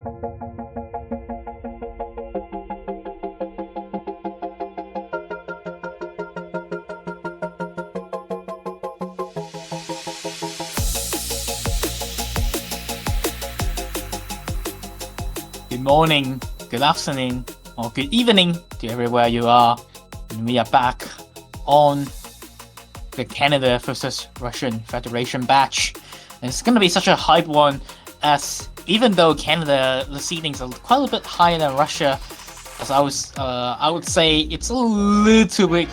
Good morning, good afternoon, or good evening to everywhere you are. And we are back on the Canada versus Russian Federation batch. And it's going to be such a hype one, as even though Canada, the seedings are quite a bit higher than Russia, as I would say it's a little bit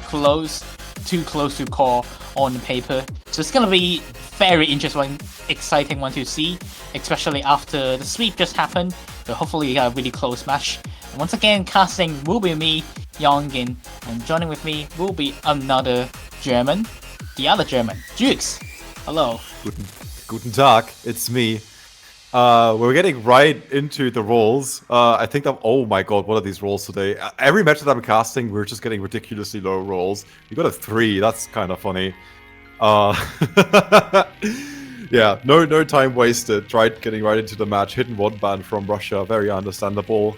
too close to call on paper. So it's going to be very interesting, exciting one to see, especially after the sweep just happened. So hopefully a really close match. And once again, casting will be me, Yongin, and joining with me will be another German, the other German, Jukes. Hello. Guten Tag, it's me. We're getting right into the rolls. I think oh my god, what are these rolls today? Every match that I'm casting, we're just getting ridiculously low rolls. We got a 3, that's kind of funny. Yeah, no time wasted. Tried getting right into the match. Hidden 1 ban from Russia, very understandable.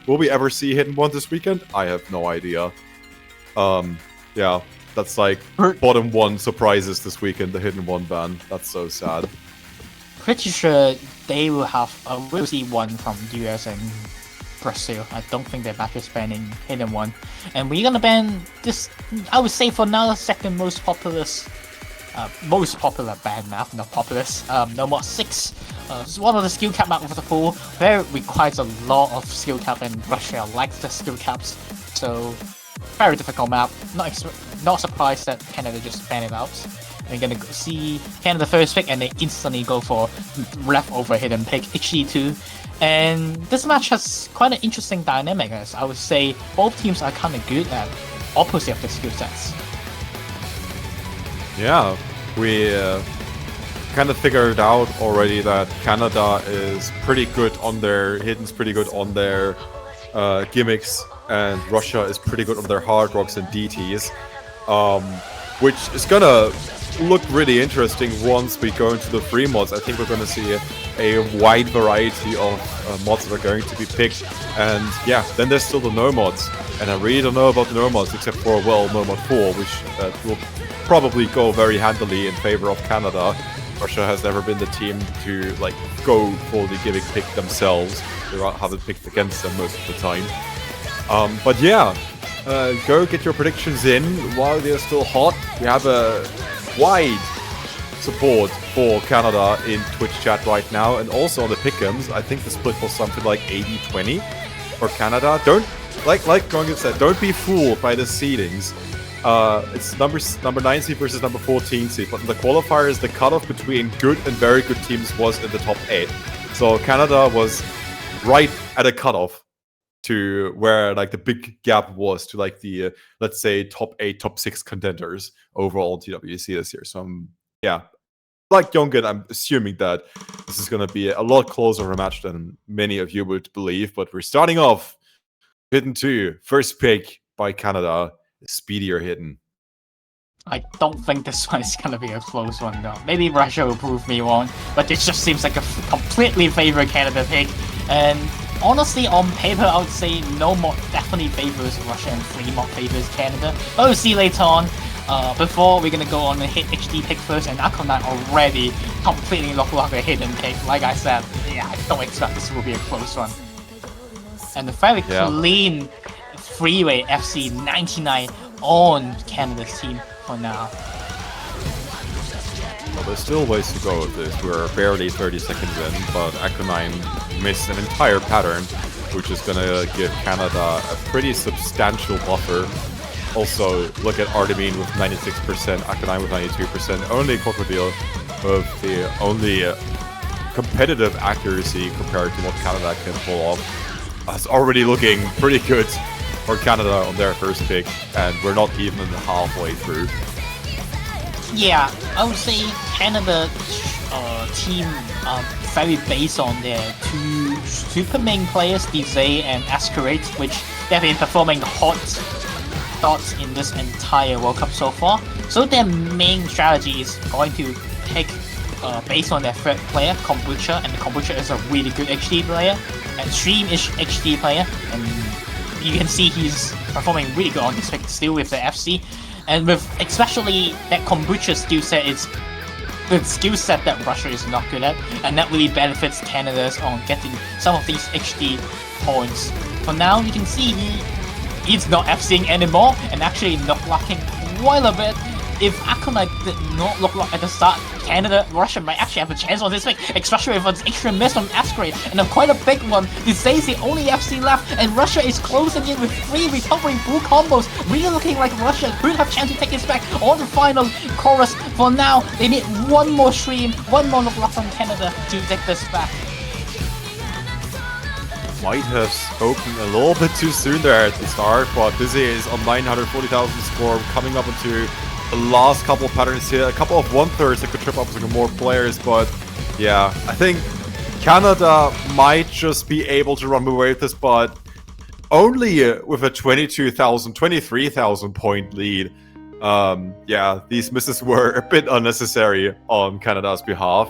Will we ever see Hidden 1 this weekend? I have no idea. Yeah, that's like bottom 1 surprises this weekend, the Hidden 1 ban. That's so sad. Pretty sure they will we'll see one from US and Brazil. I don't think they're back to banning Hidden 1. And we're gonna ban this, I would say, for now, second most popular ban map, not populous. No More 6. It's one of the skill cap map of the pool. There requires a lot of skill cap, and Russia likes the skill caps. So very difficult map. Not surprised that Canada just banned it out. We're gonna see Canada first pick, and they instantly go for leftover hidden pick HD2. And this match has quite an interesting dynamic, as I would say both teams are kind of good at opposite of the skill sets. Yeah, we kind of figured out already that Canada is pretty good on their Hidden's pretty good on their gimmicks, and Russia is pretty good on their hard rocks and DTs, which is gonna look really interesting once we go into the free mods. I think we're gonna see a wide variety of mods that are going to be picked, and yeah, then there's still the no mods, and I really don't know about the no mods except for, well, no mod 4, which will probably go very handily in favor of Canada. Russia has never been the team to like go for the gimmick pick themselves. They have it picked against them most of the time. But yeah, go get your predictions in while they're still hot. We have a wide support for Canada in Twitch chat right now, and also on the pick'ems. I think the split was something like 80-20 for Canada. Don't, like Gongan said, don't be fooled by the seedings. It's number 9 seed versus number 14 seed, but in the qualifiers, the cutoff between good and very good teams was in the top 8. So Canada was right at a cutoff to where like the big gap was to like the let's say top 8, top 6 contenders overall in TWC this year. So yeah, like Yongin, I'm assuming that this is going to be a lot closer of a match than many of you would believe. But we're starting off Hidden 2, first pick by Canada. Speedier Hidden. I don't think this one is gonna be a close one though. Maybe Russia will prove me wrong, but this just seems like a completely favorite Canada pick. And honestly, on paper, I would say no mod definitely favors Russia and free mod favors Canada. But we'll see later on. Before we're gonna go on the hit HD pick first, and Akonai already completely locked a hidden pick. Like I said, yeah, I don't expect this will be a close one. And a very clean freeway FC 99 on Canada's team for now. Well, there's still ways to go with this. We're barely 30 seconds in, but Akonai missed an entire pattern, which is gonna give Canada a pretty substantial buffer. Also, look at Artemine with 96%, Akonai with 92%, only Crocodile with the only competitive accuracy compared to what Canada can pull off. It's already looking pretty good for Canada on their first pick, and we're not even halfway through. Yeah, I would say Canada team very based on their two super main players, DJ and Ascarate, which they've been performing hot dots in this entire World Cup so far. So their main strategy is going to pick based on their third player, Kombucha, and Kombucha is a really good HD player. extreme-ish HD player, and you can see he's performing really good on this pick still with the FC, and with especially that kombucha skill set, it's the skill set that Russia is not good at, and that really benefits Canada's on getting some of these HD points. For now, you can see he's not FCing anymore, and actually not blocking quite a bit. If Akonai did not look like at the start, Russia might actually have a chance on this pick, especially with an extra miss from Ascrate, and quite a big one. This is the only FC left, and Russia is closing in with 3 recovering full combos, really looking like Russia could have chance to take this back on the final chorus. For now, they need one more stream, one more block from Canada to take this back. Might have spoken a little bit too soon there at the start, but Dizzy is on 940,000 score, coming up into the last couple of patterns here. A couple of 1/3 that could trip up with more players, but yeah, I think Canada might just be able to run away with this, but only with a 23,000 point lead. Yeah, these misses were a bit unnecessary on Canada's behalf.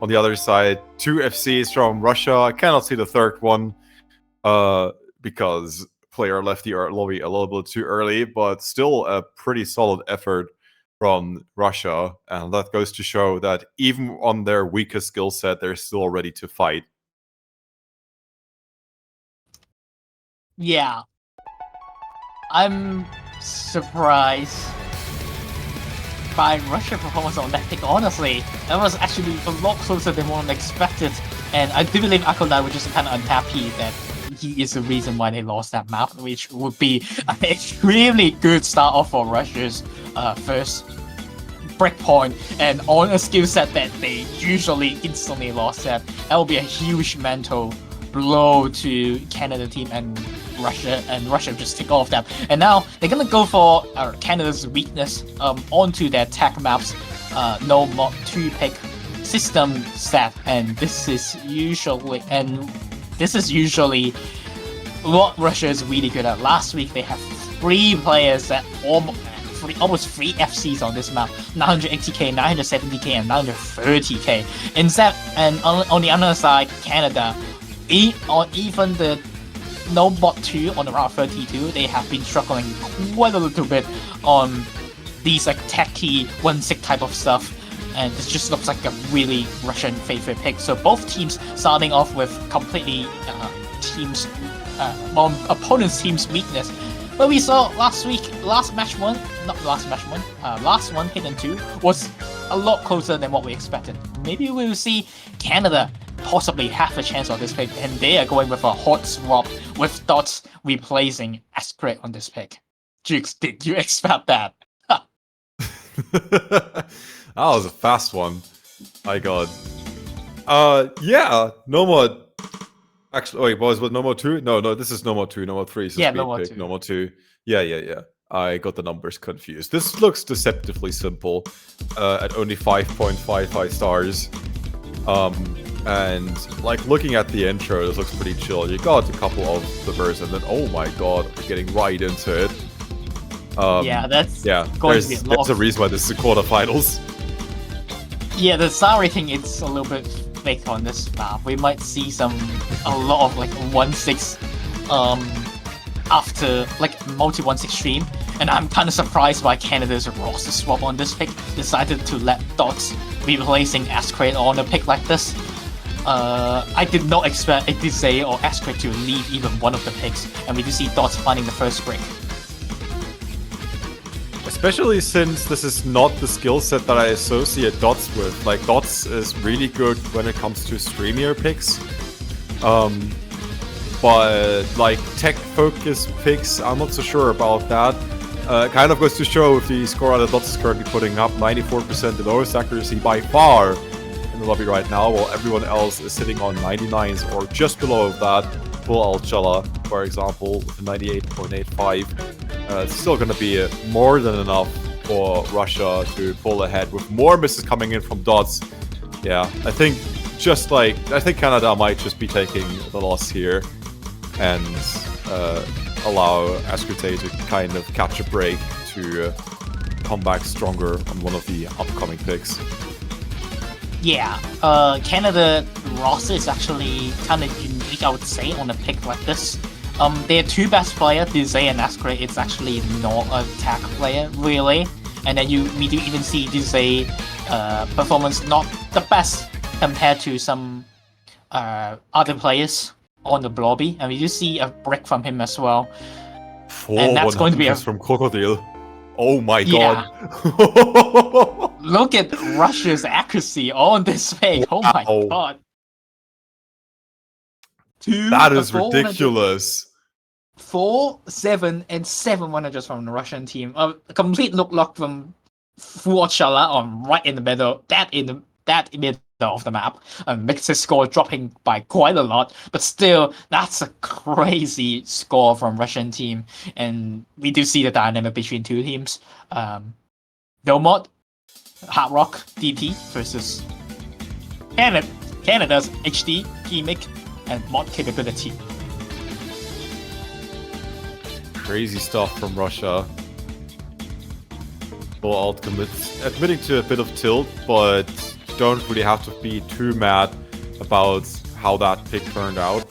On the other side, 2 FCs from Russia. I cannot see the third one because player left the lobby a little bit too early, but still a pretty solid effort from Russia. And that goes to show that even on their weakest skill set, they're still ready to fight. Yeah. I'm surprised by Russia's performance on that pick. Honestly, that was actually a lot closer than one expected, and I do believe Akonai was just kind of unhappy that he is the reason why they lost that map, which would be an extremely good start off for Russia's first breakpoint, and on a skill set that they usually instantly lost at. That will be a huge mental blow to Canada team, and Russia just take off that. And now they're gonna go for Canada's weakness onto their tech maps, no mod 2 pick system set, and this is usually what Russia is really good at. Last week they have 3 players that almost 3 FCs on this map: 980k, 970k, and 930k. And on the other side, Canada, on even the no bot 2 on around 32, they have been struggling quite a little bit on these like techy 1-6 type of stuff, and this just looks like a really Russian favorite pick. So both teams starting off with completely opponent's team's weakness. But we saw last one, Hidden 2 was a lot closer than what we expected. Maybe we will see Canada possibly have a chance on this pick, and they are going with a hot swap with Dots replacing Ascrate on this pick. Jukes, did you expect that? That was a fast one. My god. Yeah, no more. Actually, wait, was No More 2? No, this is No More 2. No More 3 is yeah, No More 2. No More 2. Yeah. I got the numbers confused. This looks deceptively simple at only 5.55 stars. And like looking at the intro, this looks pretty chill. You got a couple of the verse, and then oh my god, getting right into it. There's a reason why this is quarterfinals. Yeah, the star rating it's a little bit fake on this map. We might see a lot of like 1-6 after like multi 1-6 stream, and I'm kind of surprised by Canada's roster swap on this pick. Decided to let Dots replacing Ascrate on a pick like this. I did not expect Dizzy or Ascrate to leave even one of the picks, and we do see Dots finding the first break. Especially since this is not the skill set that I associate Dots with. Like, Dots is really good when it comes to streamier picks. But, like, tech-focused picks, I'm not so sure about that. Kind of goes to show with the score that Dots is currently putting up, 94%, the lowest accuracy by far in the lobby right now, while everyone else is sitting on 99s or just below that. Full Alcella, for example, with a 98.85. It's still going to be more than enough for Russia to pull ahead with more misses coming in from Dots. Yeah, I think Canada might just be taking the loss here and allow Ascrate to kind of catch a break to come back stronger on one of the upcoming picks. Yeah, Canada roster is actually kind of weak, I would say, on a pick like this. Their two best player, Dizay and Ascray, it's actually not an attack player, really. And then we do even see Dizay performance not the best compared to some other players on the lobby. And we do see a brick from him as well. 4 and that's going to be from Crocodile. Oh my Yeah. god. Look at Russia's accuracy on this pick. Oh my Wow. god. That is ridiculous. 4, 7, and 7 100s from the Russian team. A complete look lock from Fuot Shala on right in the middle. That middle of the map. Makes his score dropping by quite a lot. But still, that's a crazy score from Russian team. And we do see the dynamic between two teams. Nomod, Hard Rock, DT versus Canada's HD, gimmick, and mod capability. Crazy stuff from Russia. Well, admitting to a bit of tilt, but don't really have to be too mad about how that pick turned out.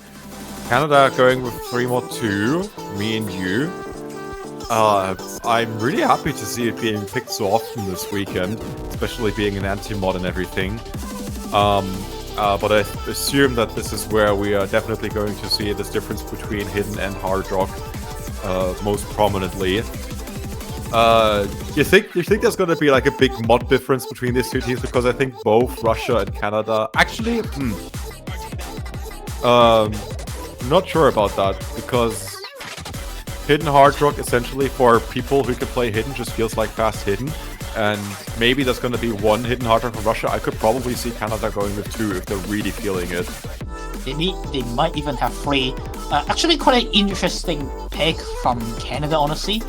Canada going with 3 mod 2, me and you. I'm really happy to see it being picked so often this weekend, especially being an anti-mod and everything. But I assume that this is where we are definitely going to see this difference between Hidden and Hard Rock most prominently. You think there's going to be like a big mod difference between these two teams? Because I think both Russia and Canada... Actually, not sure about that, because Hidden Hard Rock, essentially, for people who can play Hidden, just feels like fast Hidden. And maybe there's going to be 1 Hidden Hard Rock from Russia. I could probably see Canada going with 2 if they're really feeling it. They might even have 3. Actually, quite an interesting pick from Canada, honestly.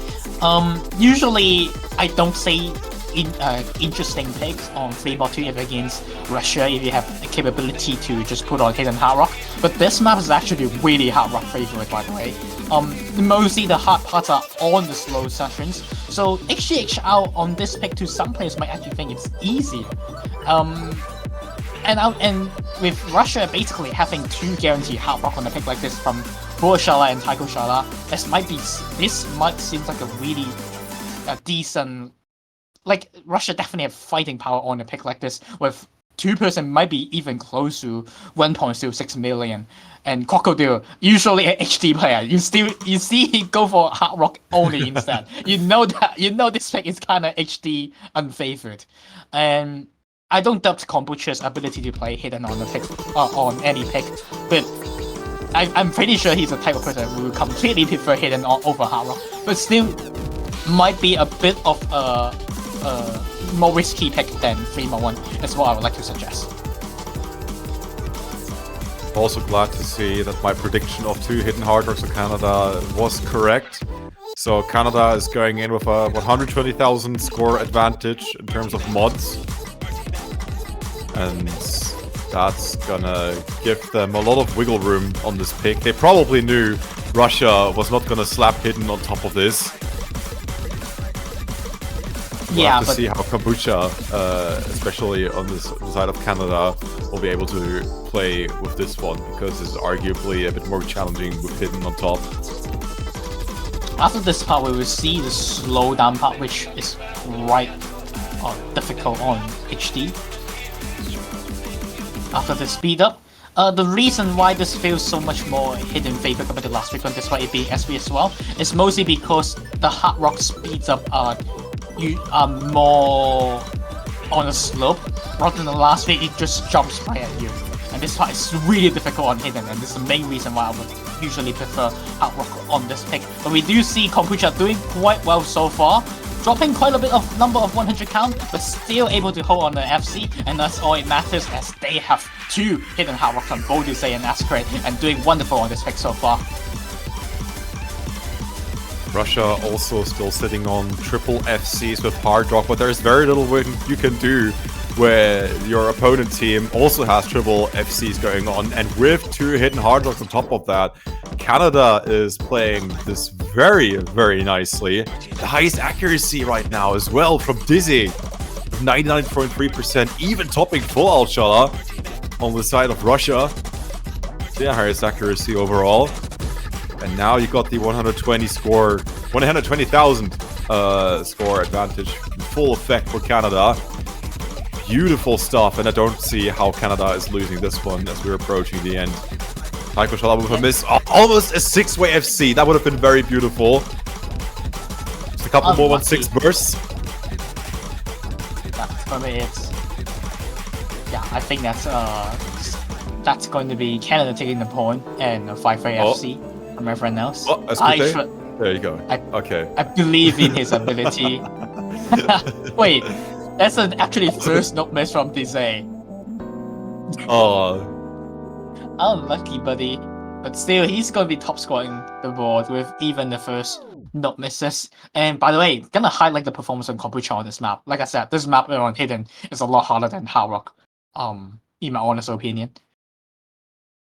Usually, I don't say interesting picks on 3 mod 2 if against Russia if you have the capability to just put on Hidden Hard Rock. But this map is actually really Hard Rock favorite, by the way. Mostly the hard parts are on the slow sessions. So HGH out on this pick to some players might actually think it's easy. And with Russia basically having 2 guaranteed Hard Rock on a pick like this from Fuot Shala and Taiko Shala, this might seem like a really decent. Like, Russia definitely have fighting power on a pick like this, with 2% might be even close to 1.06 million. And Crocodile, usually an HD player, you see he go for Hard Rock only instead. You know this pick is kind of HD unfavored. And I don't doubt Kombucha's ability to play Hidden on the pick, on any pick, but I'm pretty sure he's the type of person who will completely prefer Hidden over Hard Rock, but still might be a bit of a more risky pick than 3 mod 1, is what I would like to suggest. Also glad to see that my prediction of 2 Hidden Hard Rocks for Canada was correct. So Canada is going in with a 120,000 score advantage in terms of mods. And that's gonna give them a lot of wiggle room on this pick. They probably knew Russia was not gonna slap Hidden on top of this. We'll have to see how Kombucha, especially on this side of Canada, will be able to play with this one, because it's arguably a bit more challenging with Hidden on top. After this part, we will see the slow down part, which is quite difficult on HD. After the speed up, the reason why this feels so much more Hidden favor compared to last week, despite it being SV as well, is mostly because the Hard Rock speeds up you are more on a slope, rather than the last week it just jumps right at you. And this part is really difficult on Hidden, and this is the main reason why I would usually prefer Hard Rock on this pick. But we do see Kombucha doing quite well so far, dropping quite a bit of number of 100 count, but still able to hold on the FC, and that's all it matters, as they have 2 Hidden Hard Rock from both Dizay and Ascray, and doing wonderful on this pick so far. Russia also still sitting on triple FCs with Hard Rock, but there's very little you can do where your opponent team also has triple FCs going on, and with 2 Hidden Hard Rocks on top of that, Canada is playing this very, very nicely. The highest accuracy right now as well from Dizzy, 99.3%, even topping full Shala on the side of Russia. the highest accuracy overall. And now you got the 120,000 score advantage in full effect for Canada. Beautiful stuff, and I don't see how Canada is losing this one as we're approaching the end. Taiko Shala with a miss. Oh, almost a 6-way FC. That would have been very beautiful. Just a couple more 1-6 bursts. That's gonna be it. Yeah, I think that's going to be Canada taking the point and a 5-way FC from everyone else. Oh, that's good. There you go. Okay. I believe in his ability. Wait, that's an actually first not miss from Dizay. Oh. Unlucky, buddy. But still, he's going to be top scoring the board with even the first not misses. And by the way, gonna highlight the performance on Kombucha on this map. Like I said, this map on Hidden is a lot harder than Hard Rock. In my honest opinion.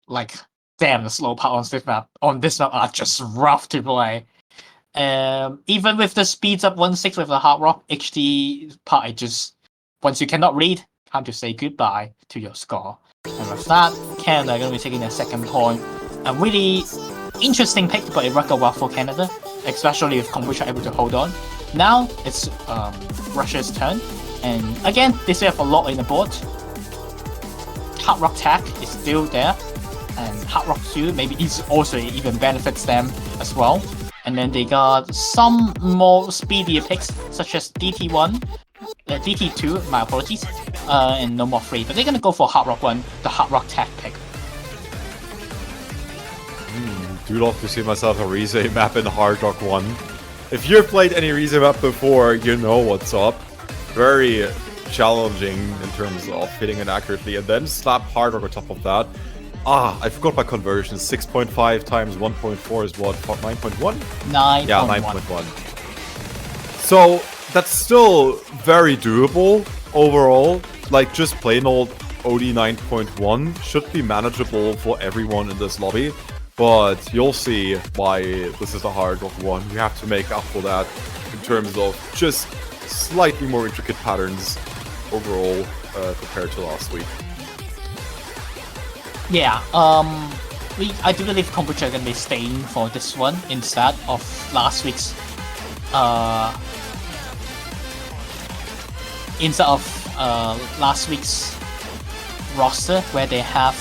Like, damn, the slow part on this map are just rough to play. Even with the speeds up 1-6 with the Hard Rock HD part, it just once you cannot read, time to say goodbye to your score. And with that, Canada are going to be taking their second point. A really interesting pick, but it worked out well for Canada, especially with Kombucha able to hold on. Now it's Russia's turn, and again, they still have a lot in the board. Hard Rock Tech is still there, and Hard Rock 2 maybe is also even benefits them as well. And then they got some more speedier picks, such as DT1, DT2, my apologies, and no more 3. But they're gonna go for Hard Rock 1, the Hard Rock Tech pick. Do love to see myself a Rize map in Hard Rock 1. If you've played any Rize map before, you know what's up. Very challenging in terms of hitting it accurately, and then slap Hard Rock on top of that. I forgot my conversion. 6.5 times 1.4 is what? 9.1? 9.1. Yeah, 9.1. So that's still very doable overall. Like, just plain old OD 9.1 should be manageable for everyone in this lobby. But you'll see why this is a Hard Rock 1. You have to make up for that in terms of just slightly more intricate patterns overall compared to last week. Yeah, I do believe Kombucha are gonna be staying for this one instead of last week's roster where they have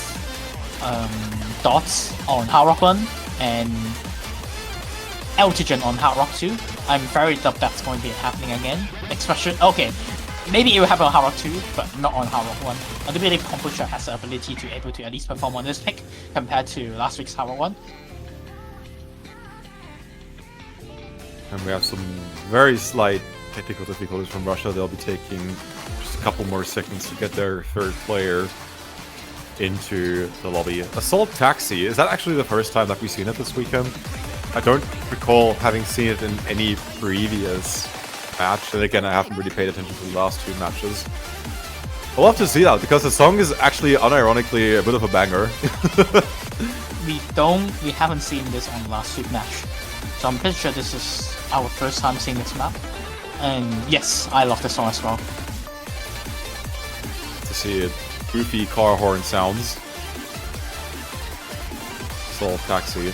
Dots on Hard Rock 1 and Altigen on Hard Rock 2. I'm very doubt that's going to be happening again. Especially, okay, maybe it will happen on Hard Rock 2, but not on Hard Rock 1. I do believe Kombucha has the ability to able to at least perform on this pick compared to last week's Hard Rock 1. And we have some very slight technical difficulties from Russia. They'll be taking just a couple more seconds to get their third player into the lobby. Assault Taxi, is that actually the first time that we've seen it this weekend? I don't recall having seen it in any previous match, and again, I haven't really paid attention to the last 2 matches. I'll love to see that, because the song is actually unironically a bit of a banger. We haven't seen this on the last week match, so I'm pretty sure this is our first time seeing this map. And yes, I love the song as well. To see it. Goofy car horn sounds. Assault Taxi.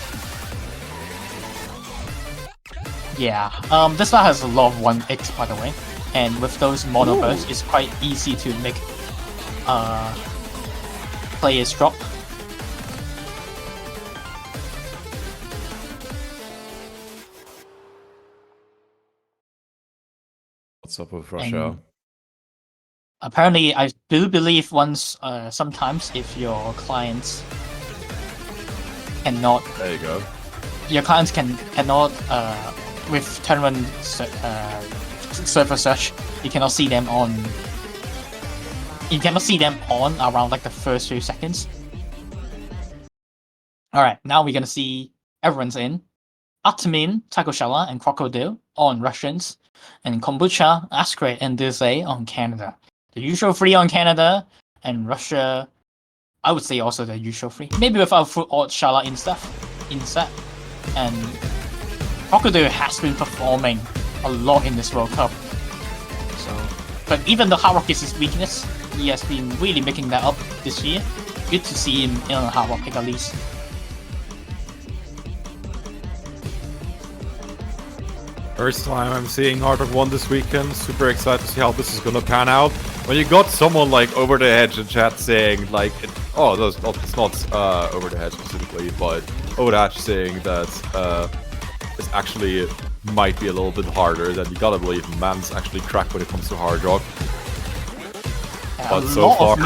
Yeah, this map has a lot of 1x by the way, and with those mono bursts, it's quite easy to make players drop. What's up with Russia? And apparently, I do believe sometimes if your clients cannot, there you go. Your clients cannot with tournament server search, you cannot see them on. You cannot see them on around like the first few seconds. All right, now we're gonna see everyone's in. Atamin, Taiko Shala, and Crocodile on Russians, and Kombucha, Ascrate, and Dizay on Canada. The usual 3 on Canada, and Russia, I would say also the usual 3. Maybe without full odd Shala instead. And Crocodile has been performing a lot in this World Cup. So, but even though Hard Rock is his weakness, he has been really making that up this year. good to see him in a hard rock pick at least. First time I'm seeing Hard Rock 1 this weekend. Super excited to see how this is gonna pan out. When you got someone like Over the Hedge in chat saying like, it's not Over the Hedge specifically, but Over the Hedge saying that it's actually might be a little bit harder, then you gotta believe man's actually cracked when it comes to Hard Rock. But so far,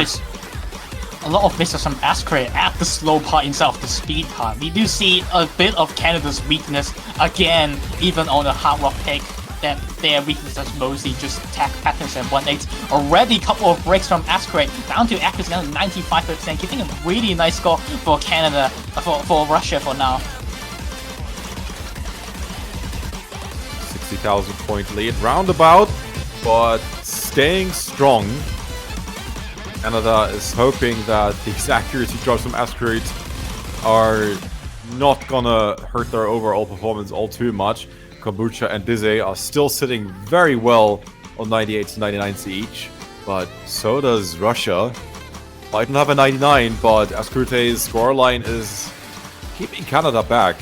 a lot of misses from Ascray at the slow part instead of the speed part. We do see a bit of Canada's weakness again, even on the hard rock pick. That their weakness is mostly just attack patterns and 1-8. Already a couple of breaks from Ascray, down to accuracy down to 95%, giving a really nice score for Canada, for Russia for now. 60,000 point lead roundabout, but staying strong. Canada is hoping that these accuracy drops from Ascray are not gonna hurt their overall performance all too much. Kombucha and Dizzy are still sitting very well on 98s and 99s each, but so does Russia. Might not have a 99, but Ascrute's scoreline is keeping Canada back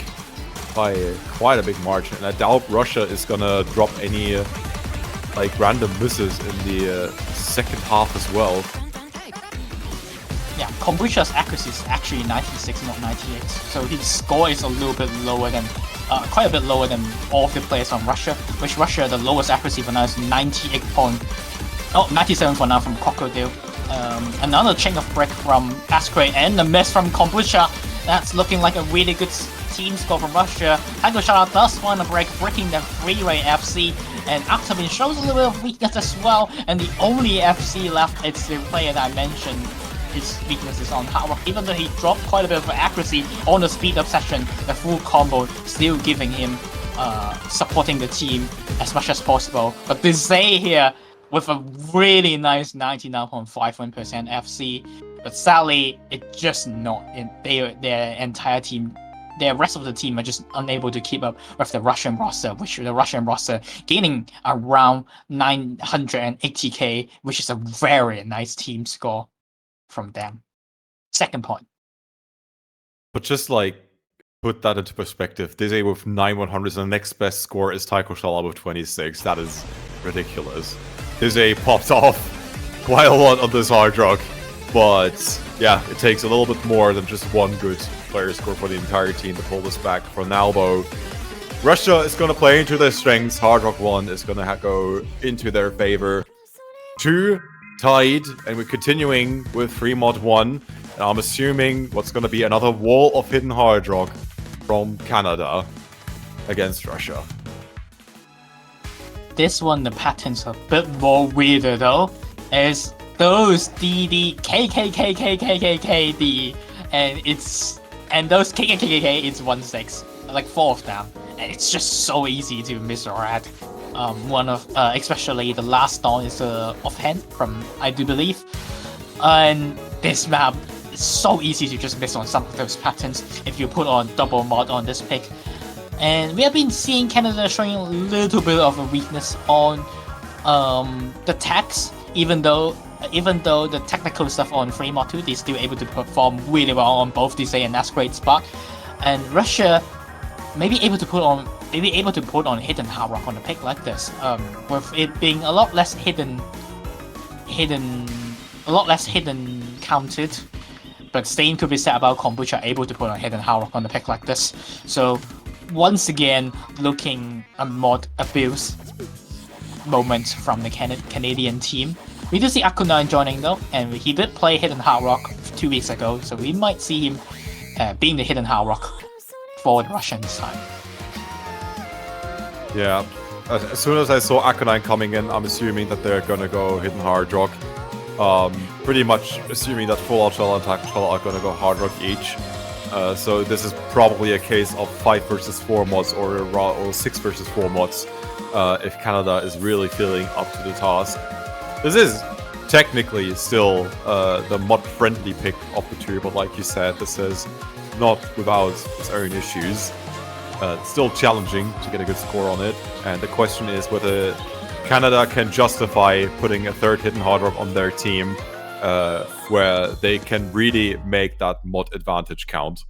by quite a big margin, and I doubt Russia is gonna drop any like random misses in the second half as well. Yeah, Kombucha's accuracy is actually 96, not 98, so his score is a little bit lower than, quite a bit lower than all of the players from Russia, which Russia, the lowest accuracy for now is 97 for now from Crocodile. Another chain of break from Ascray and the miss from Kombucha. That's looking like a really good team score from Russia. Taiko does find a break, breaking the three-way FC, and Octavin shows a little bit of weakness as well, and the only FC left is the player that I mentioned. His weakness is on hard rock, even though he dropped quite a bit of accuracy on the speed up session, the full combo still giving him supporting the team as much as possible. But Dizzy here with a really nice 99.51% FC, but sadly it's just not in their entire team. The rest of the team are just unable to keep up with the Russian roster, which the Russian roster gaining around 980k, which is a very nice team score from them. Second point. But just like put that into perspective, Dizzy with 9/100s and the next best score is Taiko Shala with 26. That is ridiculous. Dizzy popped off quite a lot on this hard rock, but yeah, it takes a little bit more than just one good player score for the entire team to pull this back. For now, though, Russia is going to play into their strengths. Hard Rock 1 is going to go into their favor. 2 tied, and we're continuing with 3 mod 1. And I'm assuming what's going to be another wall of hidden hard rock from Canada against Russia. This one, the patterns are a bit more weirder though, as those DD KKKKKKKD, and those KKKKK is 1-6, like 4 of them, and it's just so easy to misread. One of especially the last down is offhand from I do believe, and this map is so easy to just miss on some of those patterns if you put on double mod on this pick. And we have been seeing Canada showing a little bit of a weakness on the tags, even though the technical stuff on free mod 2 they're still able to perform really well on both Dizzy and Ascray spot, and Russia may be able to put on hidden hard rock on a pick like this, with it being a lot less hidden counted. But same could be said about Kombucha able to put on hidden hard rock on the pick like this. So once again, looking a mod abuse moment from the Canadian team. We do see Akunine joining though, and he did play hidden hard rock 2 weeks ago, so we might see him being the hidden hard rock for the Russian this time. Yeah, as soon as I saw Akunine coming in, I'm assuming that they're gonna go hidden hard rock. Pretty much assuming that Full Out Shell and Taiko Shell are gonna go hard rock each. So this is probably a case of 5 versus 4 mods or 6 versus 4 mods if Canada is really feeling up to the task. This is technically still the mod-friendly pick of the two, but like you said, this is not without its own issues. It's still challenging to get a good score on it, and the question is whether Canada can justify putting a third hidden hard rock on their team where they can really make that mod advantage count.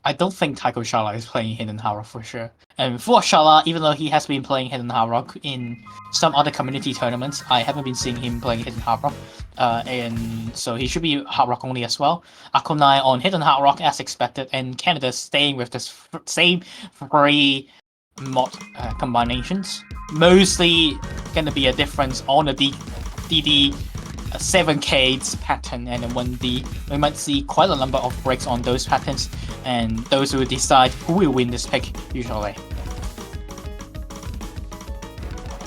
I don't think Taiko Shala is playing Hidden Hard Rock for sure. And for Shala, even though he has been playing Hidden Hard Rock in some other community tournaments, I haven't been seeing him playing Hidden Hard Rock. And so he should be Hard Rock only as well. Akonai on Hidden Hard Rock as expected, and Canada staying with the same three mod combinations. Mostly going to be a difference on the DD 7K's pattern and a 1D. We might see quite a number of breaks on those patterns, and those will decide who will win this pick usually.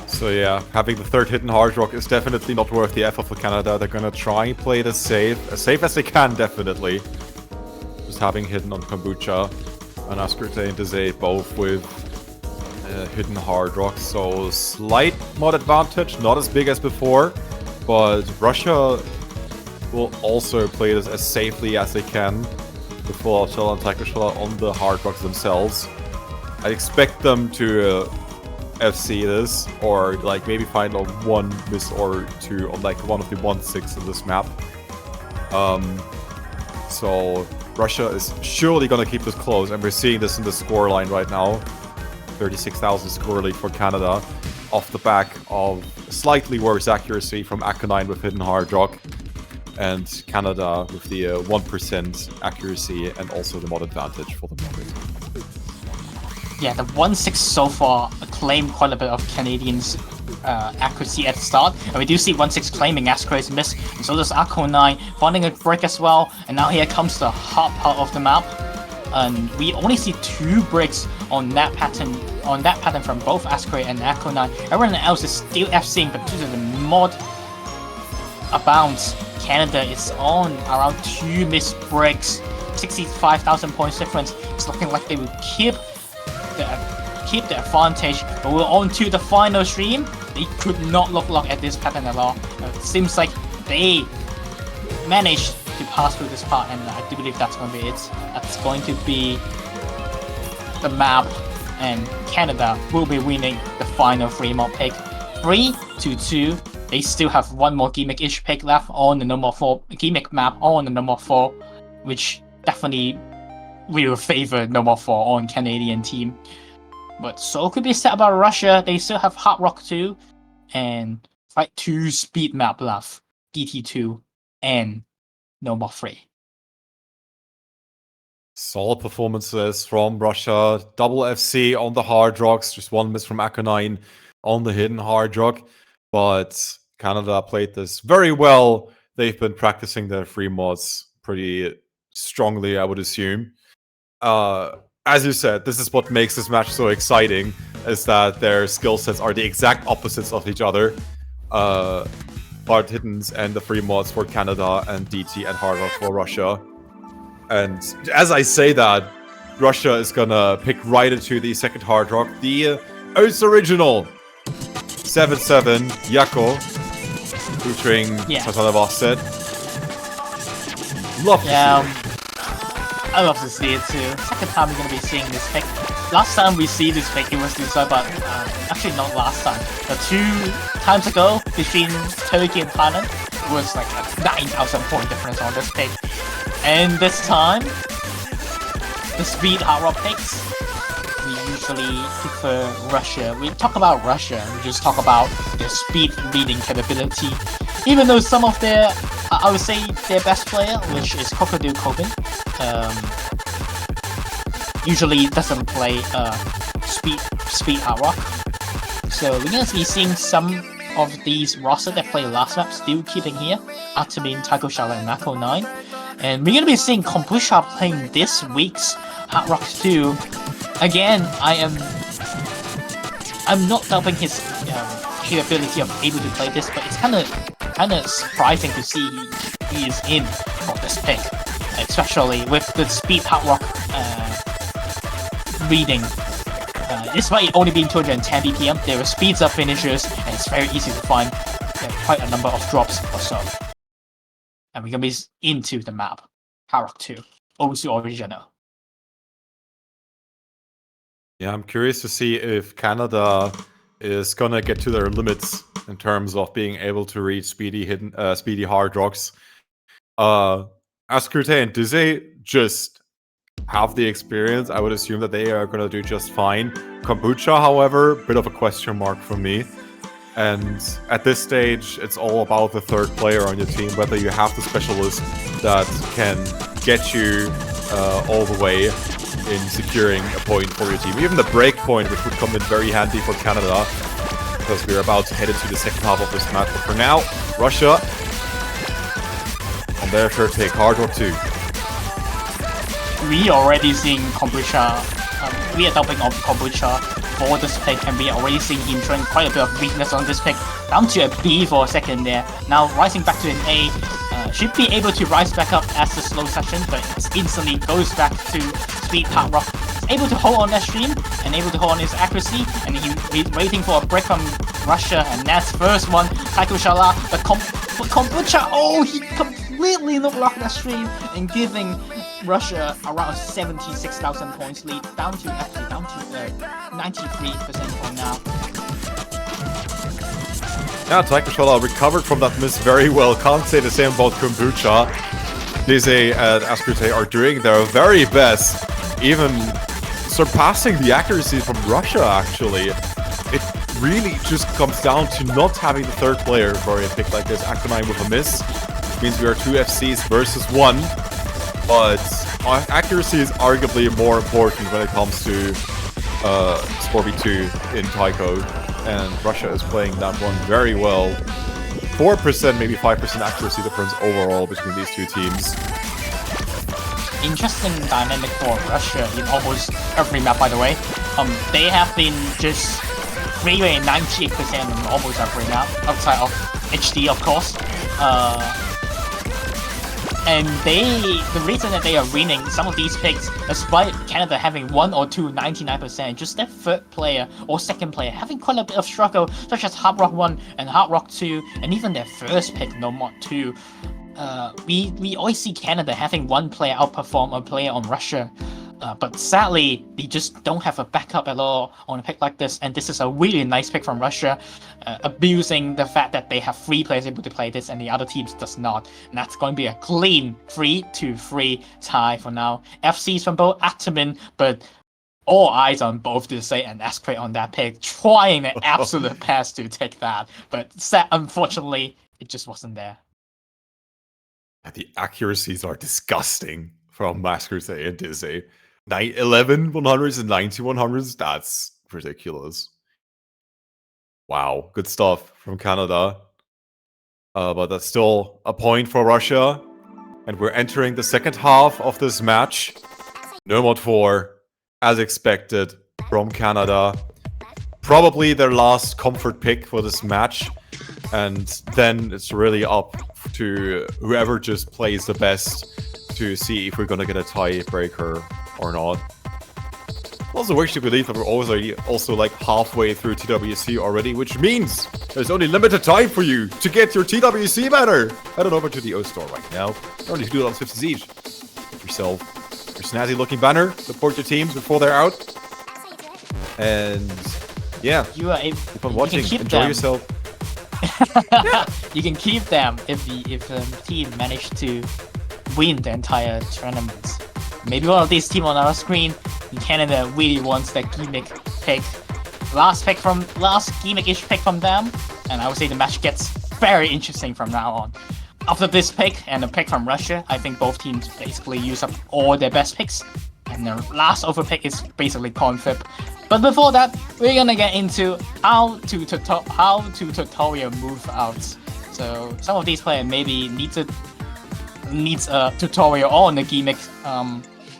So yeah, having the third Hidden Hard Rock is definitely not worth the effort for Canada. They're gonna try and play it as safe as they can, definitely. Just having Hidden on Kombucha and Askrute and Dezay both with Hidden Hard Rock, so slight mod advantage, not as big as before, but Russia will also play this as safely as they can with Full Shell and Taiko Shell on the Hard Rocks themselves. I expect them to FC this, or like maybe find a 1 miss or 2 on like one of the 1-6 in this map. So Russia is surely gonna keep this close, and we're seeing this in the scoreline right now. 36,000 score lead for Canada, off the back of slightly worse accuracy from Akonine with Hidden Hard Rock, and Canada with the 1% accuracy and also the mod advantage for the moment. Yeah, the 1-6 so far claimed quite a bit of Canadians' accuracy at the start, and we do see 1-6 claiming Askra's miss, and so does Akonine finding a break as well, and now here comes the hard part of the map. And we only see 2 breaks on that pattern from both Ascray and Akonine. Everyone else is still FCing, but due to the mod abounds, Canada is on around 2 missed breaks, 65,000 points difference. It's looking like they will keep the advantage, but we're on to the final stream. They could not look at this pattern at all. It seems like they managed to pass through this part, and I do believe that's going to be it. That's going to be the map, and Canada will be winning the final 3 mod pick. 3-2. They still have 1 more gimmick-ish pick left on the number 4 gimmick map on the number 4, which definitely will favor number 4 on Canadian team. But so could be said about Russia. They still have Hard Rock 2 and 2 speed map left, DT2 and number 3. Solid performances from Russia. Double FC on the Hard Rocks. Just 1 miss from Akonine on the Hidden Hard Rock. But Canada played this very well. They've been practicing their free mods pretty strongly, I would assume. As you said, this is what makes this match so exciting, is that their skill sets are the exact opposites of each other. Hard Hiddens and the free mods for Canada, and DT and Hard Rock for Russia. And as I say that, Russia is gonna pick right into the second Hard Rock, the O's original 7-7 Yako, featuring Tatana Vasset. Love to see it. I love to see it too. Second time we're gonna be seeing this pick. Last time we see this pick, it was decided, but actually not last time. But 2 times ago between Turkey and Thailand, it was like a 9,000 point difference on this pick. And this time, the speed Hard Rock picks, we usually prefer Russia. We talk about Russia, we just talk about their speed leading capability. Even though some of their, I would say their best player, which is Crocodile Coben, usually doesn't play speed Hard Rock. So we're gonna be seeing some of these roster that played last map still keeping here. Atamin, Taiko Shala, and Mako 9. And we're gonna be seeing Kombucha playing this week's Hard Rock 2. Again, I'm not doubting his capability of able to play this, but it's kind of surprising to see he is in for this pick, especially with the speed Hard Rock reading. Despite it only being 210 BPM, there are speeds up finishers, and it's very easy to find quite a number of drops or so. And we're gonna be into the map, Hard Rock 2, Osu Original. Yeah, I'm curious to see if Canada is gonna get to their limits in terms of being able to read speedy hard rocks. Askrute and Dizzy just have the experience. I would assume that they are gonna do just fine. Kombucha, however, bit of a question mark for me. And at this stage, it's all about the third player on your team, whether you have the specialist that can get you all the way in securing a point for your team. Even the break point, which would come in very handy for Canada, because we're about to head into the second half of this match. But for now, Russia on their third pick, Hard Rock 2. We already seeing Kombucha. We are dumping on Kombucha for this pick, and we are already seeing him showing quite a bit of weakness on this pick. Down to a B for a second there. Now rising back to an A. Should be able to rise back up as the slow session, but it instantly goes back to speed hard rock. He's able to hold on that stream and able to hold on his accuracy, and he's waiting for a break from Russia, and that's first one. Taiko Shala, but Kombucha, oh, he completely locked that stream and giving Russia around 76,000 points lead, down to 93% for now. Yeah, Taiko Shala recovered from that miss very well. Can't say the same about Kombucha. Dizzy and Askrute are doing their very best, even surpassing the accuracy from Russia, actually. It really just comes down to not having the third player for a pick like this. Actonine with a miss, which means we are 2 FCs versus 1. But accuracy is arguably more important when it comes to Spore V2 in Taiko. And Russia is playing that one very well. 4%, maybe 5% accuracy difference overall between these two teams. Interesting dynamic for Russia in almost every map, by the way. They have been just free rate 98% in almost every map, outside of HD, of course. And the reason that they are winning some of these picks, despite Canada having 1 or 2 99%, just their third player or second player having quite a bit of struggle, such as Hard Rock 1 and Hard Rock 2, and even their first pick, No Mod 2. We always see Canada having one player outperform a player on Russia. But sadly, they just don't have a backup at all on a pick like this, and this is a really nice pick from Russia, abusing the fact that they have 3 players able to play this and the other teams does not. And that's going to be a clean 3-3 tie for now. FCs from both Ataman, but all eyes on both Dizzy and Askrate on that pick, trying their absolute best to take that, but unfortunately, it just wasn't there. The accuracies are disgusting from Askrate and Dizzy. 11 100s and 90 100s, that's ridiculous. Wow, good stuff from Canada. But that's still a point for Russia. And we're entering the second half of this match. No Mod 4, as expected, from Canada. Probably their last comfort pick for this match. And then it's really up to whoever just plays the best to see if we're gonna get a tiebreaker or not. Also wish to believe that we're also like halfway through TWC already, which means there's only limited time for you to get your TWC banner. Head on over to the O store right now. Only $2.50 each. Get yourself your snazzy looking banner. Support your teams before they're out. And yeah, You are keep on watching. Enjoy them. yourself. You can keep them if the team managed to win the entire tournament. Maybe one of these teams on our screen in Canada really wants that gimmick pick. Last gimmick-ish pick from them, and I would say the match gets very interesting from now on. After this pick and the pick from Russia, I think both teams basically use up all their best picks, and the last overpick is basically confib. But before that, we're gonna get into how to tutorial move outs. So some of these players maybe needs a tutorial on the gimmick,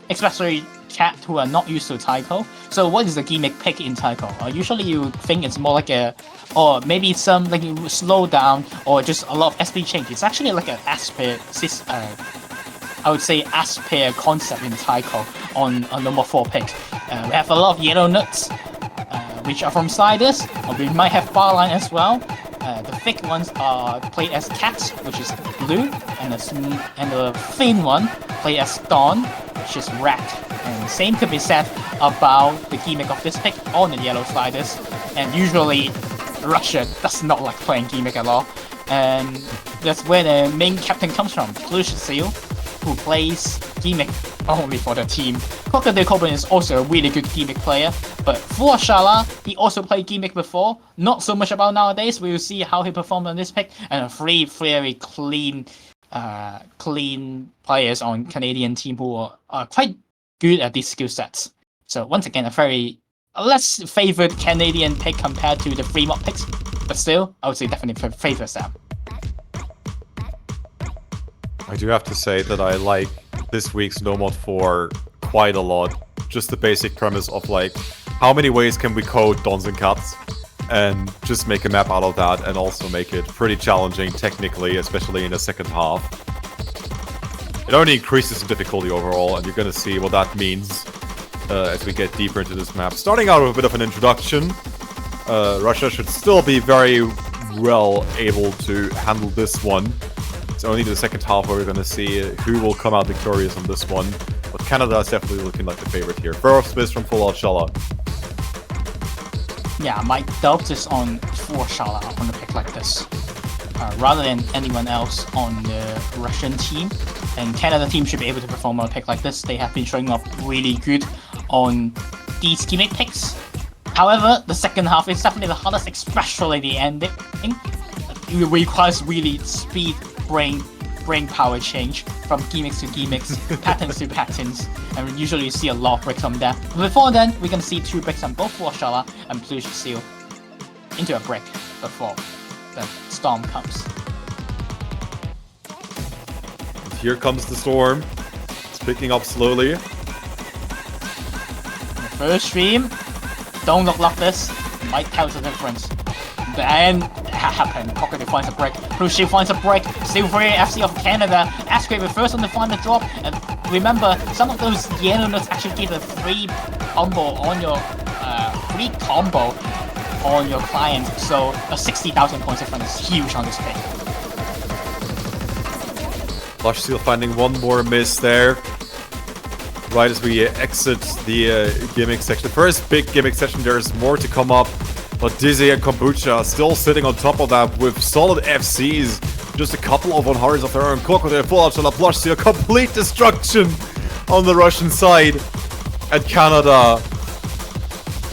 especially chat who are not used to taiko. So what is the gimmick pick in taiko? Usually you think it's more like or maybe some like slow down or just a lot of SP change. It's actually like an aspire, I would say aspire concept in taiko on number 4 pick. We have a lot of yellow nuts, which are from sliders, or we might have bar line as well. The thick ones are played as cats, which is blue, and the thin one played as dawn, which is red. And same could be said about the gimmick of this pick on the yellow sliders. And usually, Russia does not like playing gimmick at all. And that's where the main captain comes from, Seal, who plays gimmick only for the team. Crocodile Corbin is also a really good gimmick player, but for Shala, he also played gimmick before. Not so much about nowadays. We will see how he performed on this pick, and three very clean players on Canadian team who are quite good at these skill sets. So once again, a less favored Canadian pick compared to the three mod picks, but still, I would say definitely favor Sam. I do have to say that I like this week's No Mod 4 quite a lot. Just the basic premise of like, how many ways can we code dons and cuts? And just make a map out of that, and also make it pretty challenging technically, especially in the second half. It only increases the difficulty overall, and you're gonna see what that means as we get deeper into this map. Starting out with a bit of an introduction, Russia should still be very well able to handle this one. It's only the second half where we're going to see who will come out victorious on this one. But Canada is definitely looking like the favorite here. First Smith from Full Out Shala. Yeah, my doubt is on for Shala on a pick like this. Rather than anyone else on the Russian team. And Canada team should be able to perform on a pick like this. They have been showing up really good on these gimmick picks. However, the second half is definitely the hardest, especially the ending. It requires really speed, brain power change from gimmicks to gimmicks, patterns to patterns, and usually you see a lot of bricks on that. But before then, we're gonna see 2 bricks on both Warshala and Plush Seal into a brick before the storm comes. Here comes the storm. It's picking up slowly. The first stream, don't look like this, might tell the difference. Then it happened. Pocket finds a break. Blue Shield finds a break. Still free FC of Canada. Asquith with first on the final drop. And remember, some of those yellow notes actually give a free combo on your client. So a 60,000 points difference is huge on this pick. Flush Seal finding one more miss there. Right as we exit the gimmick section. First big gimmick section, there's more to come up. But Dizzy and Kombucha still sitting on top of that with solid FCs. Just a couple of 100s of their own. Crocodile full out Shala Plush Seal. Complete destruction on the Russian side. And Canada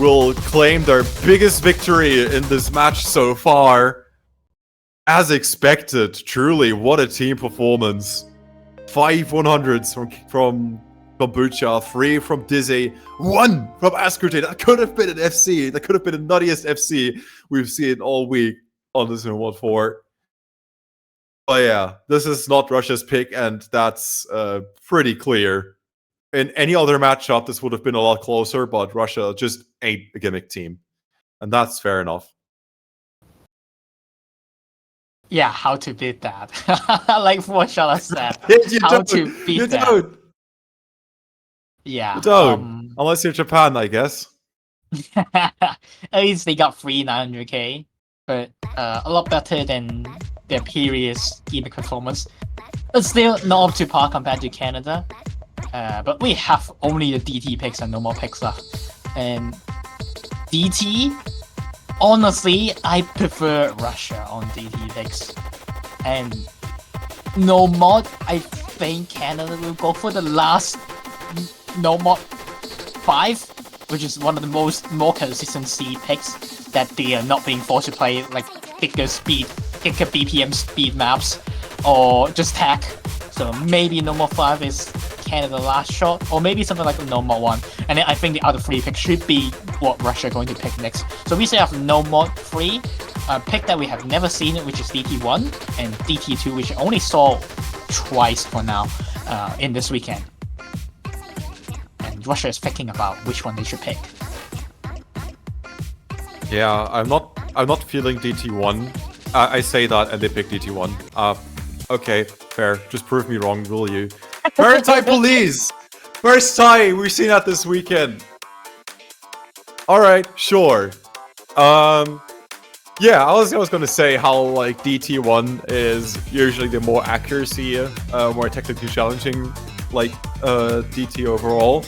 will claim their biggest victory in this match so far. As expected, truly, what a team performance. 5 100s from Kombucha, 3 from Dizzy, 1 from Ascurte. That could have been an FC. That could have been the nuttiest FC we've seen all week on this in 1-4. But yeah, this is not Russia's pick, and that's pretty clear. In any other matchup, this would have been a lot closer, but Russia just ain't a gimmick team. And that's fair enough. Yeah, how to beat that? Like what Shala said. How to beat that? Don't. Yeah. You don't. Unless you're Japan, I guess. At least they got free 900k, but a lot better than their previous gimmick performance. But still not up to par compared to Canada. But we have only the DT picks and no more picks left. And DT, honestly, I prefer Russia on DT picks. And no mod, I think Canada will go for the last no mod 5, which is one of the more consistent C picks that they are not being forced to play like bigger BPM speed maps or just tech. So maybe no more 5 is Canada last shot, or maybe something like no mod 1. And then I think the other 3 picks should be what Russia are going to pick next. So we still have no mod 3, a pick that we have never seen, which is DT1, and DT2, which I only saw twice for now in this weekend. And Russia is thinking about which one they should pick. Yeah, I'm not feeling DT1. I say that and they pick DT1. Okay, fair. Just prove me wrong, will you? Maritime Police! First tie we've seen that this weekend. Alright, sure. Yeah, I was gonna say how like DT1 is usually the more accuracy, more technically challenging like DT overall.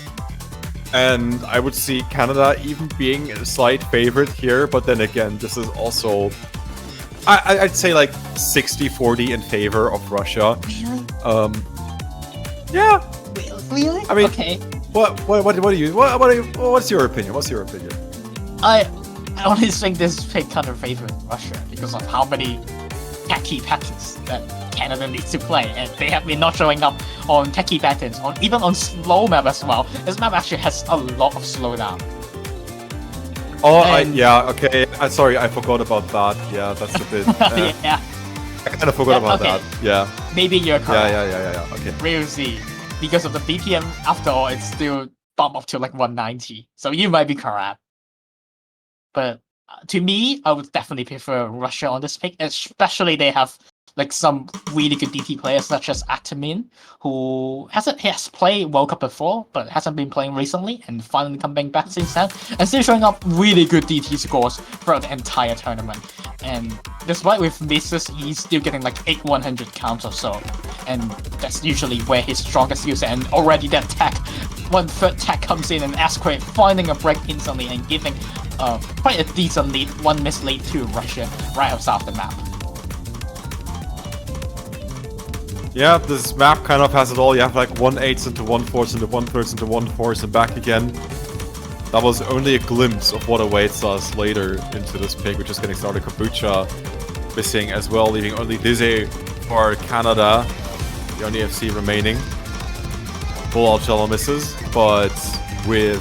And I would see Canada even being a slight favorite here, but then again, this is also... I'd say like 60-40 in favor of Russia. Really? Yeah. Really? I mean, okay. What's your opinion? I only think this pick kind of favors Russia because of how many techie patterns that Canada needs to play, and they have been not showing up on techie patterns, even on slow map as well. This map actually has a lot of slowdown. Oh, yeah, okay. Sorry, I forgot about that. Yeah, that's a bit... yeah. I kind of forgot about that. Yeah. Maybe you're correct. Yeah. Okay. We'll see. Because of the BPM, after all, it's still bumped up to like 190. So you might be correct. But to me, I would definitely prefer Russia on this pick, especially they have like some really good DT players such as Atamin, who has played World Cup before, but hasn't been playing recently, and finally coming back since then, and still showing up really good DT scores throughout the entire tournament. And despite with misses, he's still getting like 8-100 counts or so, and that's usually where his strongest skill set. And already that tech, 1/3 tech comes in, and Asquith finding a break instantly and giving quite a decent lead, 1 miss lead to Russia right outside the map. Yeah, this map kind of has it all. You have like 1/8 into 1/4 into 1/3 into 1/4 and back again. That was only a glimpse of what awaits us later into this pick. We're just getting started. Kombucha missing as well, leaving only Dizzy for Canada. The only FC remaining. Full out shallow misses, but with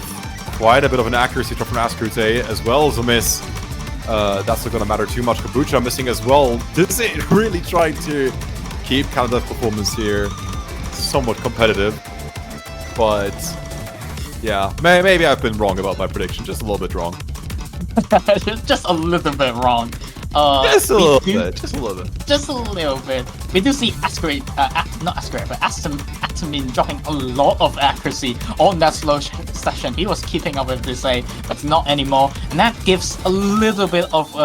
quite a bit of an accuracy drop from Askrute as well as a miss. That's not going to matter too much. Kombucha missing as well. Dizzy really trying to keep Canada's performance here somewhat competitive, but yeah, maybe I've been wrong about my prediction, just a little bit wrong. Just a little bit wrong. Just a little bit. We do see Atamin dropping a lot of accuracy on that slow session. He was keeping up with this, but not anymore, and that gives a little bit of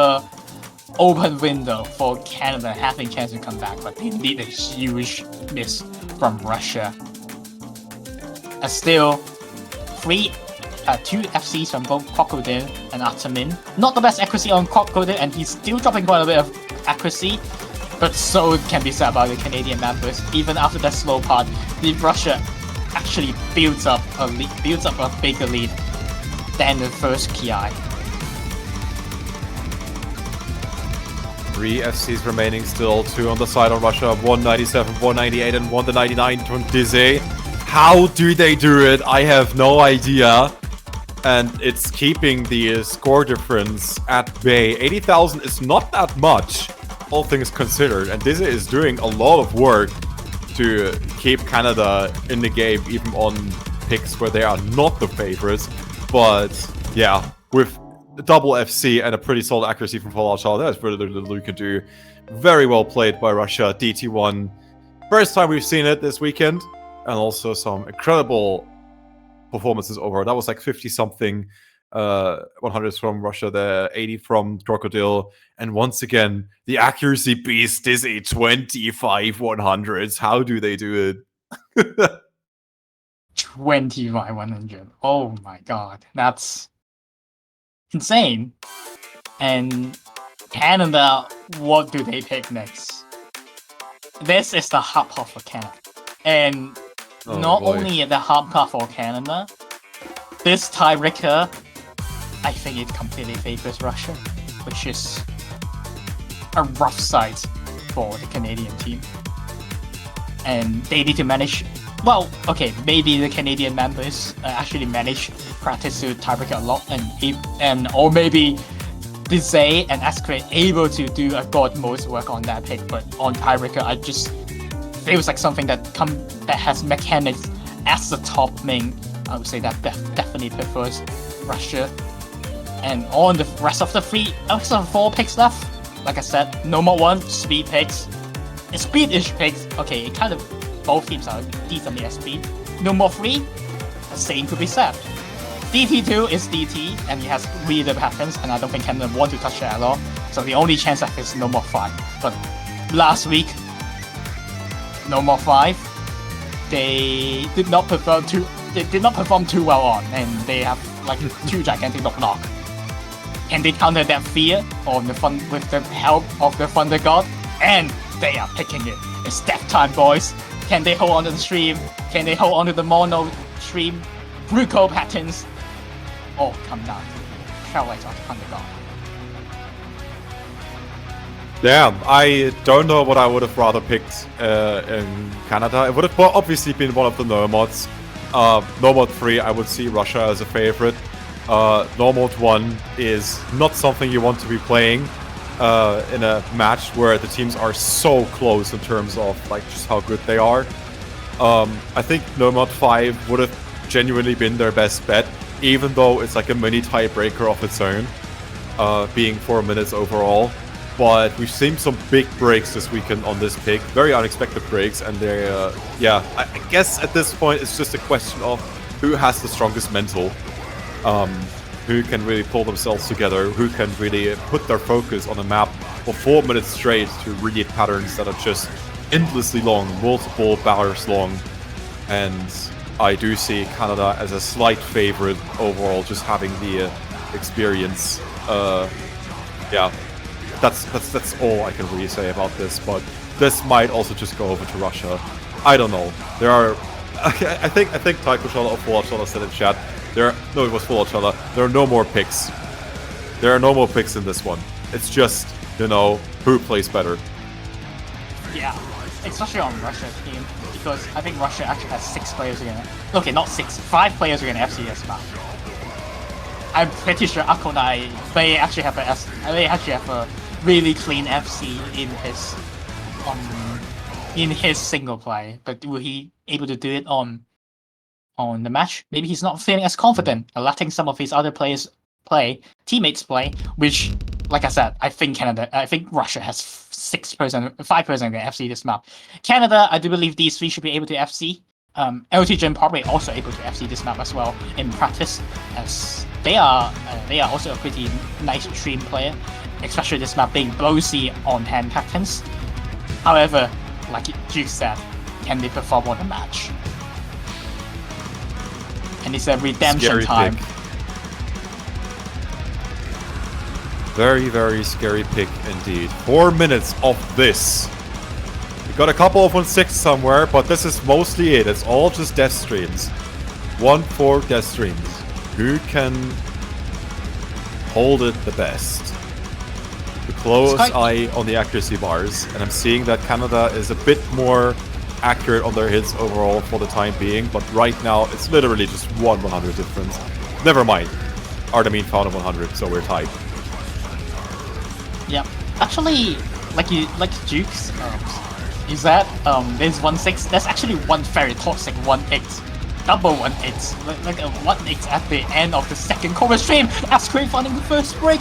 open window for Canada having a chance to come back, but they need a huge miss from Russia. Still, 2 FCs from both Crocodile and Atamin. Not the best accuracy on Crocodile, and he's still dropping quite a bit of accuracy, but so can be said about the Canadian members. Even after that slow part, the Russia actually builds up a bigger lead than the first PI. 3 FCs remaining still, 2 on the side on Russia, 197, 198, and 199 from Dizzy. How do they do it? I have no idea. And it's keeping the score difference at bay. 80,000 is not that much, all things considered. And Dizzy is doing a lot of work to keep Canada in the game, even on picks where they are not the favorites. But yeah, with double FC and a pretty solid accuracy from Fallout Child, that's very little you can do. Very well played by Russia. DT1. First time we've seen it this weekend. And also some incredible performances overall. That was like 50-something 100s from Russia there, 80 from Crocodile. And once again, the accuracy beast is a 25 100s. How do they do it? 25 100. Oh my god. That's insane. And Canada, what do they pick next? This is the hard part for Canada. And not only the hard part for Canada, this tiebreaker, I think it completely favors Russia, which is a rough sight for the Canadian team. And they need to manage. Well, okay, maybe the Canadian members actually manage practice to tiebreaker a lot, or maybe Dizzy and Askrate able to do a god most work on that pick, but on tiebreaker, I just feels like something that has mechanics as the top main. I would say that definitely prefers Russia. And on the rest of the 4 picks left, like I said, no more 1 speed picks. Speed-ish picks. Okay, it kind of both teams are decently at speed. No more 3. The same could be said. DT2 is DT, and he has really patterns, and I don't think Canada want to touch it at all. So the only chance left is no more 5. But last week, no more 5. They did not prefer to they did not perform too well on, and they have like 2 gigantic knock. Can they counter that fear on with the help of the Thunder God? And they are picking it. It's death time, boys. Can they hold on to the stream? Can they hold on to the mono stream? Ruko patterns. Oh, come down. Trailblazer of the Thunder God. Damn, I don't know what I would have rather picked in Canada. It would have obviously been one of the no mods. No mod 3, I would see Russia as a favorite. No mod 1 is not something you want to be playing in a match where the teams are so close in terms of like just how good they are. I think no mod 5 would have genuinely been their best bet, even though it's like a mini tiebreaker of its own, being 4 minutes overall. But we've seen some big breaks this weekend on this pick, very unexpected breaks, and they, yeah, I guess at this point it's just a question of who has the strongest mental, who can really pull themselves together, who can really put their focus on a map for 4 minutes straight to read patterns that are just endlessly long, multiple barriers long, and I do see Canada as a slight favorite overall, just having the experience. Yeah. That's all I can really say about this, but this might also just go over to Russia. I don't know. There are, I think Taiko Shala or Fallout Shala said in chat. No, it was Fallout Shala. There are no more picks. There are no more picks in this one. It's just, you know, who plays better. Yeah, especially on Russia's team, because I think Russia actually has 6 players again. Okay, not 6, 5 players again FCS map. I'm pretty sure Akonai, they actually have a really clean FC in his single play, but will he able to do it on the match? Maybe he's not feeling as confident, letting some of his other teammates play, which, like I said, I think Russia has 5% of the FC this map. Canada, I do believe these 3 should be able to FC. LTGen probably also able to FC this map as well in practice, as they are also a pretty nice stream player, especially this map being Blowsy on hand patterns. However, like Duke said, can they perform on a match? And it's a redemption Scary time. Pick. Very, very scary pick indeed. 4 minutes of this. We got a couple of 1-6 somewhere, but this is mostly it. It's all just death streams. 1-4 death streams. Who can hold it the best? The close eye on the accuracy bars, and I'm seeing that Canada is a bit more accurate on their hits overall for the time being, but right now it's literally just 100 difference. Never mind. Artemin found a 100, so we're tied. Yeah, actually, like Duke's, is that there's 1-6. There's actually one very toxic 1-8. Double 1-8, like a 1-8 at the end of the second chorus stream. Asquith finding the first break.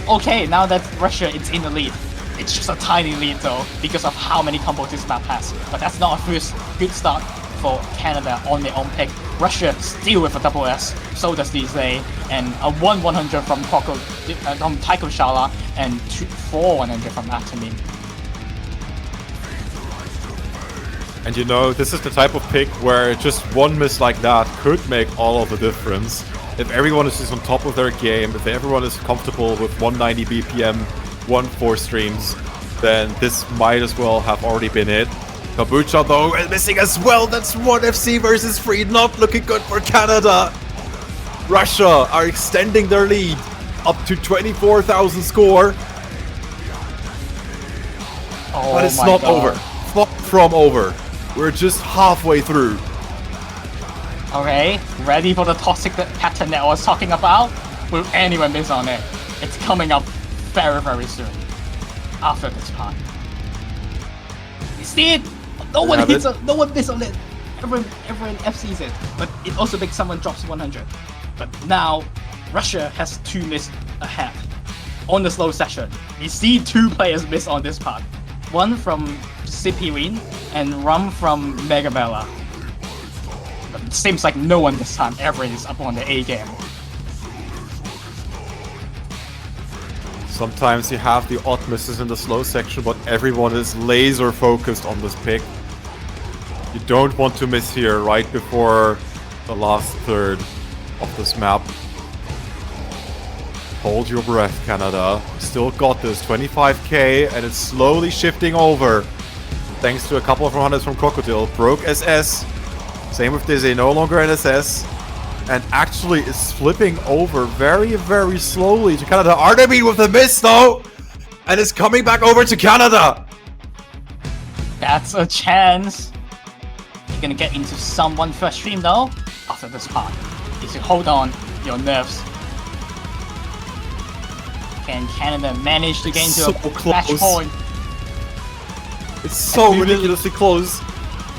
Okay, now that Russia is in the lead, it's just a tiny lead though because of how many combos this map has. But that's not a first good start for Canada on their own pick. Russia still with a double S, so does DJ, and a 1-100 from Taiko Shala, and 4-100 from Atamin. And you know, this is the type of pick where just one miss like that could make all of the difference. If everyone is just on top of their game, if everyone is comfortable with 190 BPM, 1-4 streams, then this might as well have already been it. Kabucha though, and missing as well. That's 1 FC versus 3, not looking good for Canada. Russia are extending their lead up to 24,000 score. Oh, but it's not over. Far from over. We're just halfway through. Okay, ready for the toxic pattern that I was talking about? Will anyone miss on it? It's coming up very, very soon. After this part. You see it? No one hits it. No one misses on it. Everyone FCs it. But it also makes someone drops 100. But now, Russia has 2 miss ahead. On the slow session, we see 2 players miss on this part. One from Sipirin and one from Megabella. But it seems like no one this time ever is up on the A game. Sometimes you have the odd misses in the slow section, but everyone is laser focused on this pick. You don't want to miss here right before the last third of this map. Hold your breath, Canada. Still got this. 25k, and it's slowly shifting over. Thanks to a couple of runners from Crocodile. Broke SS. Same with Dizzy, no longer an SS. And actually is flipping over very, very slowly to Canada. RDB with the miss, though! And it's coming back over to Canada! That's a chance. You're gonna get into someone first stream, though, after this part. Is to hold on your nerves. Can Canada manage to get into a match point? It's so ridiculously close.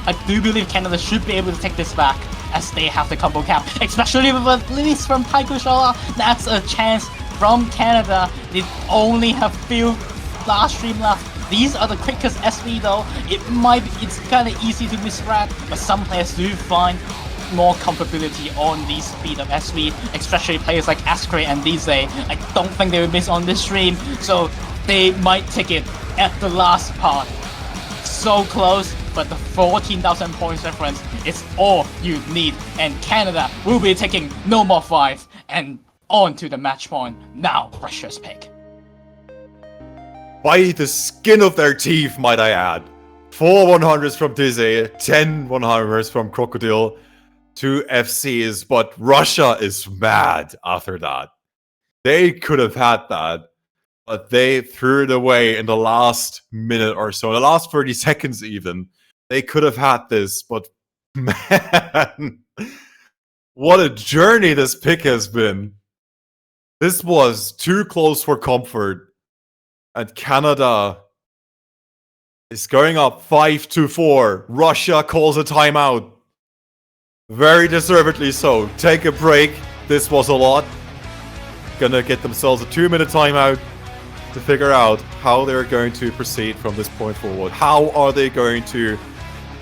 I do believe Canada should be able to take this back, as they have the combo cap, especially with a release from Taiko. That's a chance from Canada. They only have few last stream left. These are the quickest SV though. It's kind of easy to misread, but some players do find more comfortability on the speed of SV, especially players like Ascray and Dize. I don't think they will miss on this stream, so they might take it at the last part. So close, but the 14,000 points difference is all you need, and Canada will be taking no more 5 and on to the match point. Now, Russia's pick. By the skin of their teeth, might I add. 4 100s from Dize, 10 100s from Crocodile, 2 FCs, but Russia is mad after that. They could have had that, but they threw it away in the last minute or so, the last 30 seconds even. They could have had this, but man, what a journey this pick has been. This was too close for comfort, and Canada is going up 5-4. Russia calls a timeout. Very deservedly so. Take a break. This was a lot. Gonna get themselves a 2-minute timeout to figure out how they're going to proceed from this point forward. How are they going to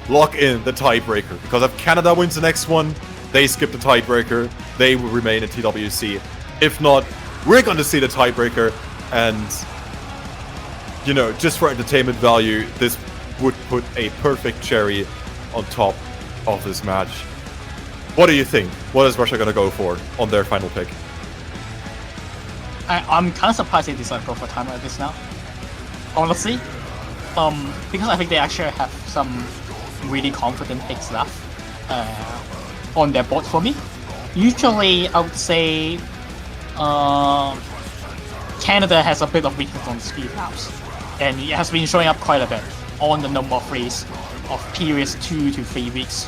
lock in the tiebreaker? Because if Canada wins the next one, they skip the tiebreaker. They will remain in TWC. If not, we're going to see the tiebreaker. And, you know, just for entertainment value, this would put a perfect cherry on top of this match. What do you think? What is Russia going to go for on their final pick? I'm kind of surprised they decided to go for a timer like this now. Honestly. Because I think they actually have some really confident picks left on their board for me. Usually, I would say Canada has a bit of weakness on speed maps. And it has been showing up quite a bit on the number of frees of periods 2 to 3 weeks.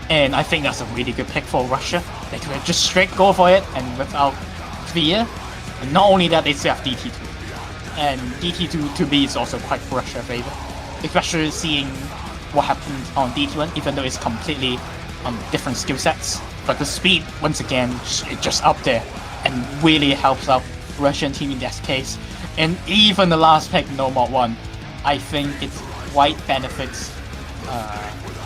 And I think that's a really good pick for Russia. They could just straight go for it and without fear. And not only that, they still have DT2. And DT2 to me is also quite Russia favor. Especially seeing what happened on DT1, even though it's completely different skill sets. But the speed, once again, is just up there. And really helps out Russian team in this case. And even the last pick, No Mod 1, I think it quite benefits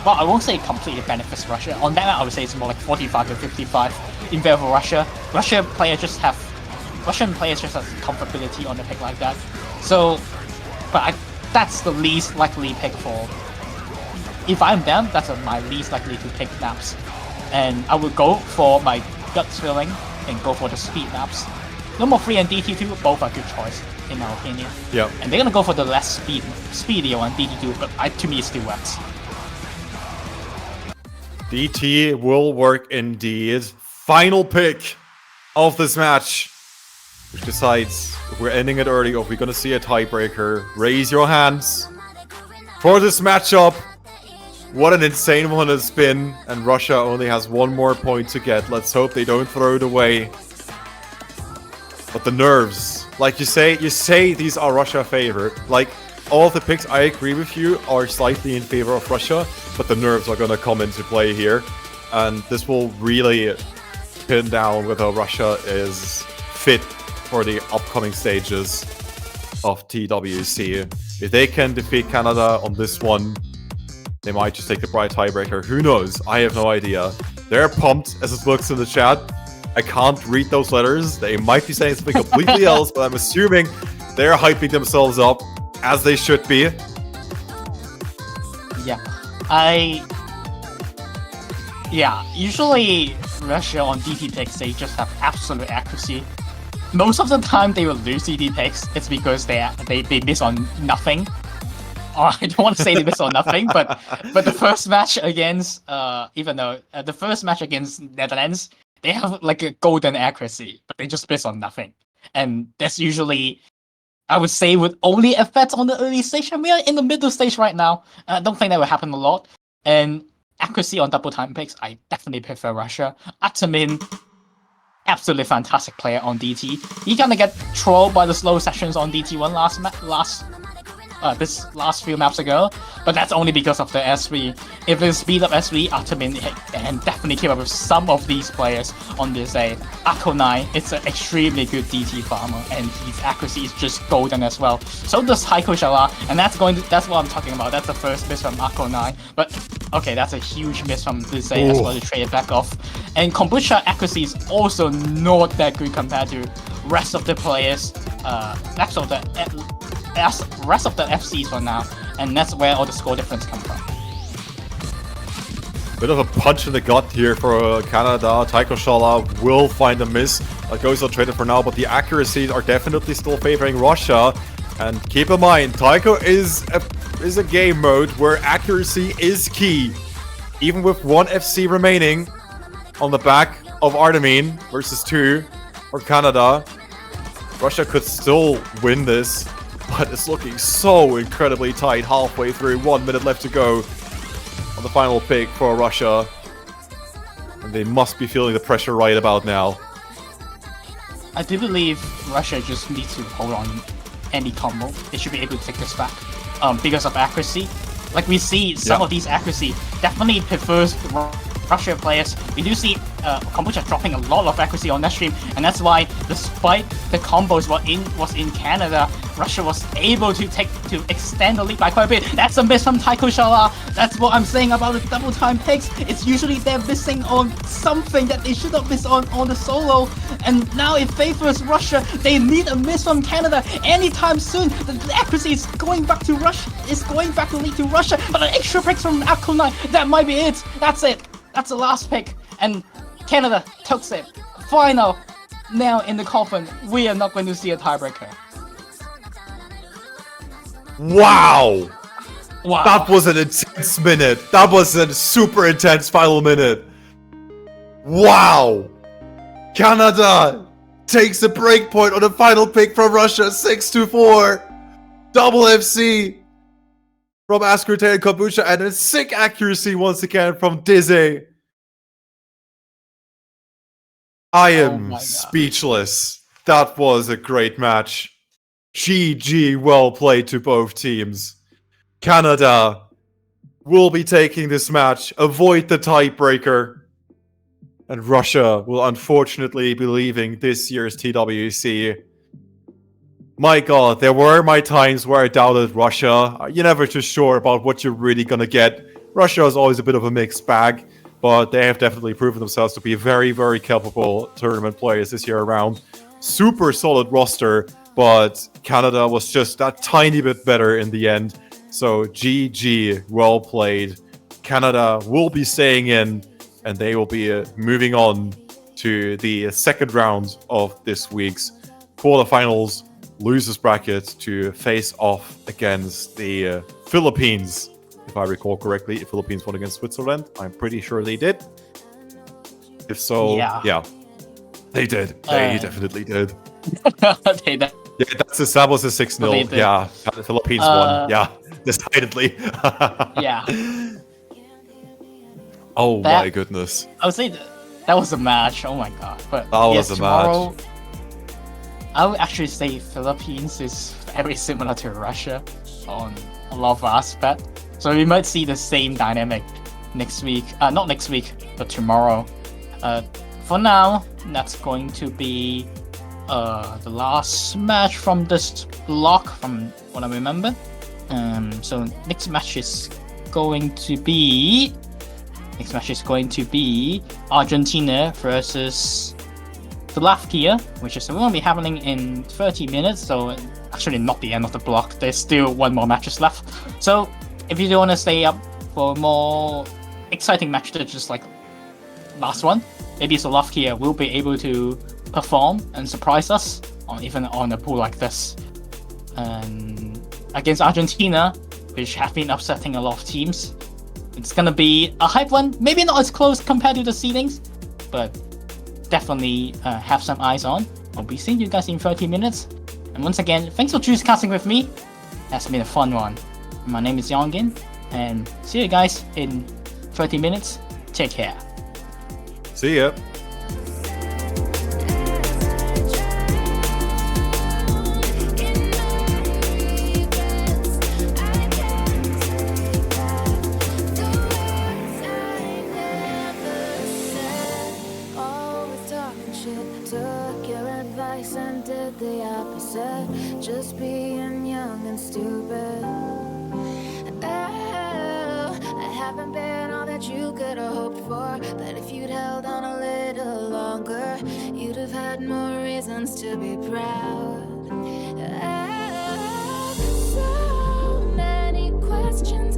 well, I won't say it completely benefits Russia. On that, I would say it's more like 45 to 55 in favor of Russia. Russian players just have comfortability on the pick like that. So, but that's the least likely pick for. If I'm them, that's my least likely to pick maps, and I would go for my gut feeling and go for the speed maps. No More 3 and DT2 both are good choice in my opinion. Yeah. And they're gonna go for the less speedier one, DT2, but to me it still works. DT will work indeed. Final pick of this match, which decides if we're ending it early or if we're going to see a tiebreaker. Raise your hands for this matchup. What an insane one it's been, and Russia only has 1 more point to get. Let's hope they don't throw it away. But the nerves, like you say these are Russia favored. Like, all of the picks, I agree with you, are slightly in favor of Russia, but the nerves are going to come into play here. And this will really pin down whether Russia is fit for the upcoming stages of TWC. If they can defeat Canada on this one, they might just take the bright tiebreaker. Who knows? I have no idea. They're pumped as it looks in the chat. I can't read those letters. They might be saying something completely else, but I'm assuming they're hyping themselves up, as they should be. Yeah, I Yeah, usually Russia on DT picks, they just have absolute accuracy. Most of the time they will lose DT picks, it's because they miss on nothing. Or I don't want to say they miss on nothing, but the first match against the first match against Netherlands, they have like a golden accuracy, but they just miss on nothing. And that's usually, I would say, would only affect on the early stage, and we are in the middle stage right now. I don't think that will happen a lot. And accuracy on double time picks, I definitely prefer Russia. Atamin, absolutely fantastic player on DT. He kind of get trolled by the slow sessions on DT1 this last few maps ago, but that's only because of the S3. If they speed up S3, Atamin can definitely keep up with some of these players on this day. Ako9, it's an extremely good DT farmer, and his accuracy is just golden as well. So does taiko, and that's what I'm talking about. That's the first miss from Ako9, but okay, that's a huge miss from this day as well to trade it back off. And Kombucha accuracy is also not that good compared to rest of the players, rest of the FCs for now, and that's where all the score difference comes from. Bit of a punch in the gut here for Canada. Taiko Shala will find a miss. Goes untraded for now, but the accuracies are definitely still favoring Russia. And keep in mind, Taiko is a game mode where accuracy is key. Even with one FC remaining on the back of Artemine versus 2 for Canada, Russia could still win this. But it's looking so incredibly tight halfway through. 1 minute left to go on the final pick for Russia. And they must be feeling the pressure right about now. I do believe Russia just needs to hold on any combo. They should be able to take this back because of accuracy. Like we see some of these accuracy definitely prefers Russia players. We do see Kombucha dropping a lot of accuracy on that stream, and that's why, despite the combos was in Canada, Russia was able to extend the lead by quite a bit. That's a miss from taiko. That's what I'm saying about the double time picks. It's usually they're missing on something that they should not miss on the solo, and now it favors Russia. They need a miss from Canada anytime soon. The accuracy is going back to Russia. It's going back to lead to Russia, but an extra pick from Ako9, that might be it. That's it. That's the last pick, and Canada takes it. Final nail in the coffin. We are not going to see a tiebreaker. Wow! Wow. That was an intense minute. That was a super intense final minute. Wow! Canada takes a break point on the final pick from Russia, 6-4. Double FC from Askrute and Kombucha, and a sick accuracy once again from Dizzy. I am speechless. That was a great match. GG, well played to both teams. Canada will be taking this match, avoid the tiebreaker, and Russia will unfortunately be leaving this year's TWC. My god, there were my times where I doubted Russia. You're never too sure about what you're really gonna get. Russia is always a bit of a mixed bag, but they have definitely proven themselves to be very, very capable tournament players this year around. Super solid roster, but Canada was just that tiny bit better in the end. So GG, well played. Canada will be staying in, and they will be moving on to the second round of this week's quarterfinals losers bracket to face off against the Philippines. If I recall correctly, the Philippines won against Switzerland. I'm pretty sure they did. If so, yeah, they did. They definitely did. They did. Yeah, that was a 6-0. Yeah, the Philippines won. Yeah, decidedly. Yeah. Oh my goodness. I would say that was a match. Oh my god. But that was a match. I would actually say Philippines is very similar to Russia on a lot of aspects. So we might see the same dynamic next week. Not next week, but tomorrow. For now, that's going to be the last match from this block, from what I remember. So next match is going to be Argentina versus Slovakia, which is going to be happening in 30 minutes. So actually not the end of the block. There's still one more matches left. So if you do want to stay up for more exciting matches, just like last one. Maybe Slovakia will be able to perform and surprise us, even on a pool like this. Against Argentina, which have been upsetting a lot of teams, it's gonna be a hype one. Maybe not as close compared to the seedings, but definitely have some eyes on. I'll be seeing you guys in 30 minutes. And once again, thanks for choosing casting with me. That's been a fun one. My name is Yongin, and see you guys in 30 minutes. Take care. See ya. Took your advice and did the opposite, just being young and stupid. Oh, I haven't been all that you could have hoped for, but if you'd held on a little longer, you'd have had more reasons to be proud. Oh, so many questions